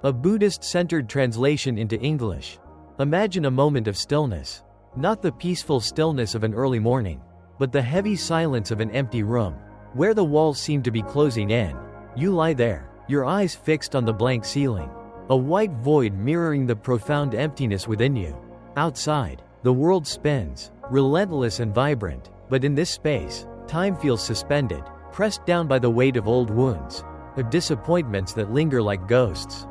A Buddhist-centered translation into English. Imagine a moment of stillness. Not the peaceful stillness of an early morning, but the heavy silence of an empty room, where the walls seem to be closing in. You lie there, your eyes fixed on the blank ceiling, a white void mirroring the profound emptiness within you. Outside, the world spins, relentless and vibrant, but in this space, time feels suspended, pressed down by the weight of old wounds, of disappointments that linger like ghosts,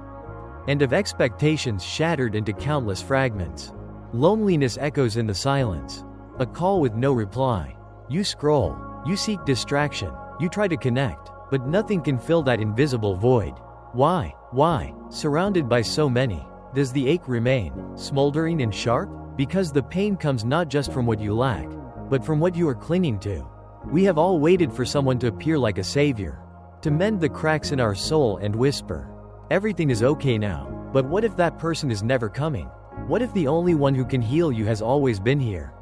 and of expectations shattered into countless fragments. Loneliness echoes in the silence, a call with no reply. You scroll, you seek distraction, you try to connect, but nothing can fill that invisible void. Why, surrounded by so many, does the ache remain, smoldering and sharp? Because the pain comes not just from what you lack, but from what you are clinging to. We have all waited for someone to appear like a savior, to mend the cracks in our soul and whisper, "Everything is okay now." But what if that person is never coming? What if the only one who can heal you has always been here,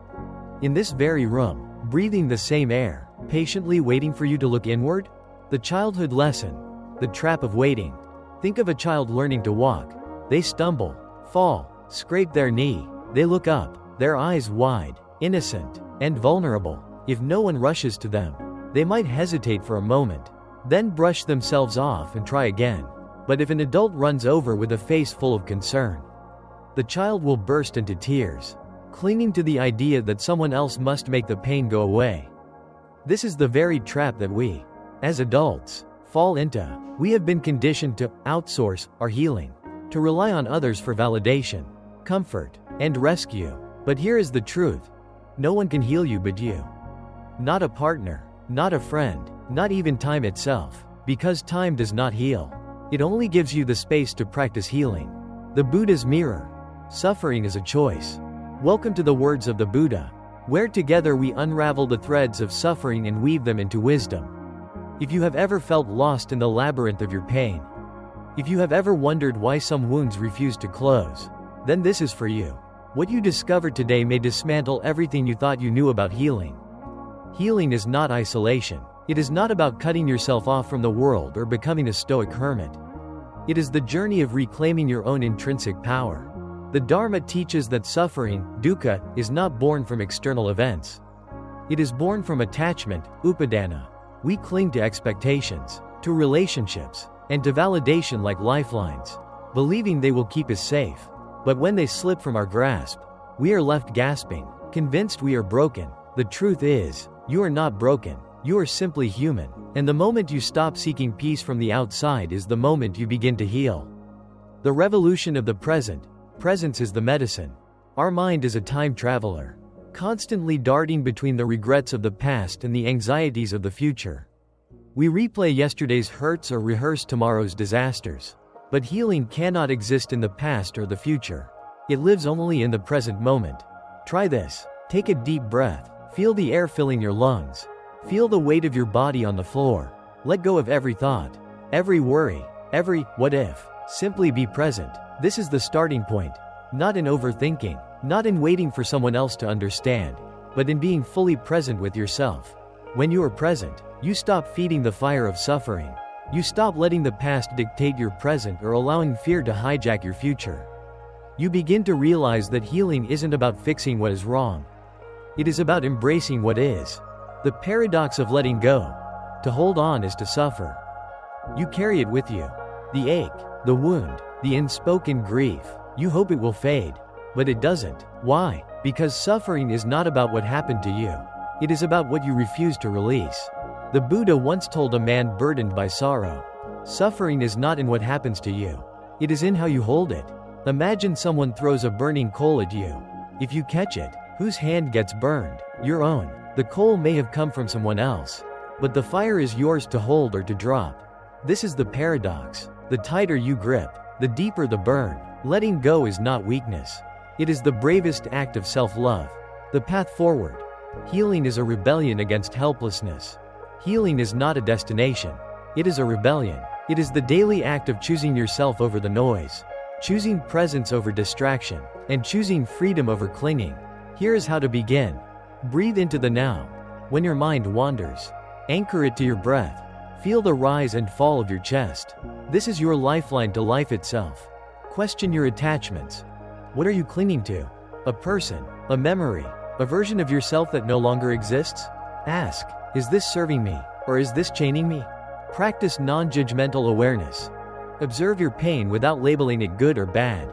in this very room, breathing the same air, patiently waiting for you to look inward? The childhood lesson. The trap of waiting. Think of a child learning to walk. They stumble, fall, scrape their knee. They look up, their eyes wide, innocent, and vulnerable. If no one rushes to them, they might hesitate for a moment, then brush themselves off and try again. But if an adult runs over with a face full of concern, the child will burst into tears, clinging to the idea that someone else must make the pain go away. This is the very trap that we, as adults, fall into. We have been conditioned to outsource our healing, to rely on others for validation, comfort, and rescue. But here is the truth. No one can heal you but you. Not a partner, not a friend, not even time itself, because time does not heal. It only gives you the space to practice healing. The Buddha's mirror. Suffering is a choice. Welcome to the words of the Buddha, where together we unravel the threads of suffering and weave them into wisdom. If you have ever felt lost in the labyrinth of your pain, if you have ever wondered why some wounds refuse to close, then this is for you. What you discover today may dismantle everything you thought you knew about healing. Healing is not isolation. It is not about cutting yourself off from the world or becoming a stoic hermit. It is the journey of reclaiming your own intrinsic power. The Dharma teaches that suffering, dukkha, is not born from external events. It is born from attachment, upadana. We cling to expectations, to relationships, and to validation like lifelines, believing they will keep us safe. But when they slip from our grasp, we are left gasping, convinced we are broken. The truth is, you are not broken, you are simply human, and the moment you stop seeking peace from the outside is the moment you begin to heal. The revolution of the present. Presence is the medicine. Our mind is a time traveler, constantly darting between the regrets of the past and the anxieties of the future. We replay yesterday's hurts or rehearse tomorrow's disasters. But healing cannot exist in the past or the future. It lives only in the present moment. Try this. Take a deep breath. Feel the air filling your lungs. Feel the weight of your body on the floor. Let go of every thought, every worry, every what if. Simply be present. This is the starting point. Not in overthinking, not in waiting for someone else to understand, but in being fully present with yourself. When you are present, you stop feeding the fire of suffering. You stop letting the past dictate your present or allowing fear to hijack your future. You begin to realize that healing isn't about fixing what is wrong. It is about embracing what is. The paradox of letting go. To hold on is to suffer. You carry it with you. The ache, the wound, the unspoken grief. You hope it will fade. But it doesn't. Why? Because suffering is not about what happened to you. It is about what you refuse to release. The Buddha once told a man burdened by sorrow, "Suffering is not in what happens to you. It is in how you hold it." Imagine someone throws a burning coal at you. If you catch it, whose hand gets burned? Your own. The coal may have come from someone else, but the fire is yours to hold or to drop. This is the paradox. The tighter you grip, the deeper the burn. Letting go is not weakness. It is the bravest act of self-love. The path forward. Healing is a rebellion against helplessness. Healing is not a destination. It is a rebellion. It is the daily act of choosing yourself over the noise, choosing presence over distraction, and choosing freedom over clinging. Here is how to begin. Breathe into the now. When your mind wanders, anchor it to your breath. Feel the rise and fall of your chest. This is your lifeline to life itself. Question your attachments. What are you clinging to? A person, a memory, a version of yourself that no longer exists? Ask, is this serving me, or is this chaining me? Practice non-judgmental awareness. Observe your pain without labeling it good or bad.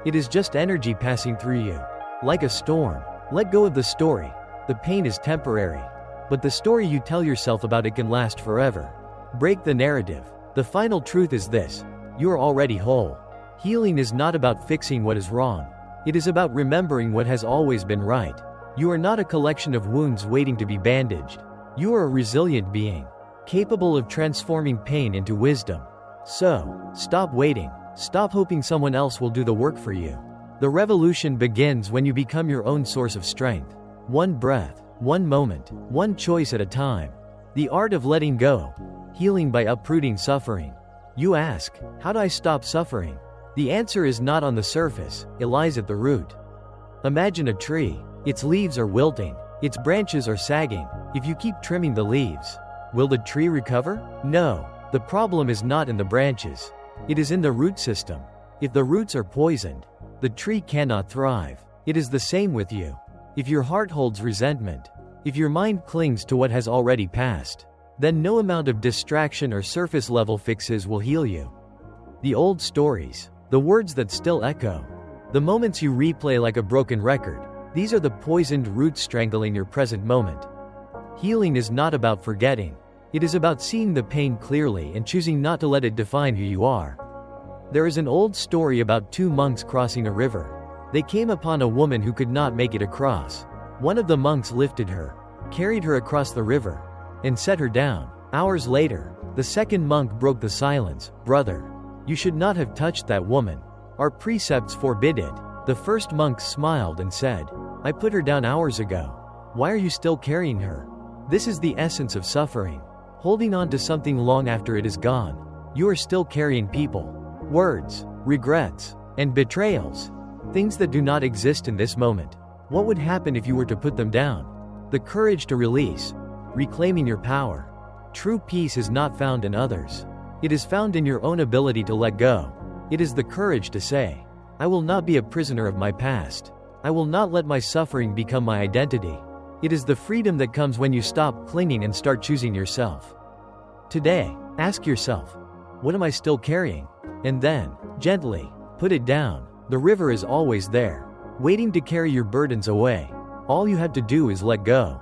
It is just energy passing through you. Like a storm. Let go of the story. The pain is temporary. But the story you tell yourself about it can last forever. Break the narrative. The final truth is this: you are already whole. Healing is not about fixing what is wrong. It is about remembering what has always been right. You are not a collection of wounds waiting to be bandaged. You are a resilient being, capable of transforming pain into wisdom. So, stop waiting. Stop hoping someone else will do the work for you. The revolution begins when you become your own source of strength. One breath, one moment, one choice at a time. The art of letting go. Healing by uprooting suffering. You ask, how do I stop suffering? The answer is not on the surface, it lies at the root. Imagine a tree. Its leaves are wilting. Its branches are sagging. If you keep trimming the leaves, will the tree recover? No. The problem is not in the branches. It is in the root system. If the roots are poisoned, the tree cannot thrive. It is the same with you. If your heart holds resentment, if your mind clings to what has already passed, then no amount of distraction or surface-level fixes will heal you. The old stories, the words that still echo, the moments you replay like a broken record, these are the poisoned roots strangling your present moment. Healing is not about forgetting. It is about seeing the pain clearly and choosing not to let it define who you are. There is an old story about two monks crossing a river. They came upon a woman who could not make it across. One of the monks lifted her, carried her across the river, and set her down. Hours later, the second monk broke the silence. Brother, you should not have touched that woman. Our precepts forbid it. The first monk smiled and said, I put her down hours ago. Why are you still carrying her? This is the essence of suffering. Holding on to something long after it is gone. You are still carrying people, words, regrets, and betrayals. Things that do not exist in this moment. What would happen if you were to put them down? The courage to release. Reclaiming your power. True peace is not found in others. It is found in your own ability to let go. It is the courage to say, I will not be a prisoner of my past. I will not let my suffering become my identity. It is the freedom that comes when you stop clinging and start choosing yourself. Today, ask yourself, what am I still carrying? And then, gently, put it down. The river is always there, waiting to carry your burdens away. All you have to do is let go.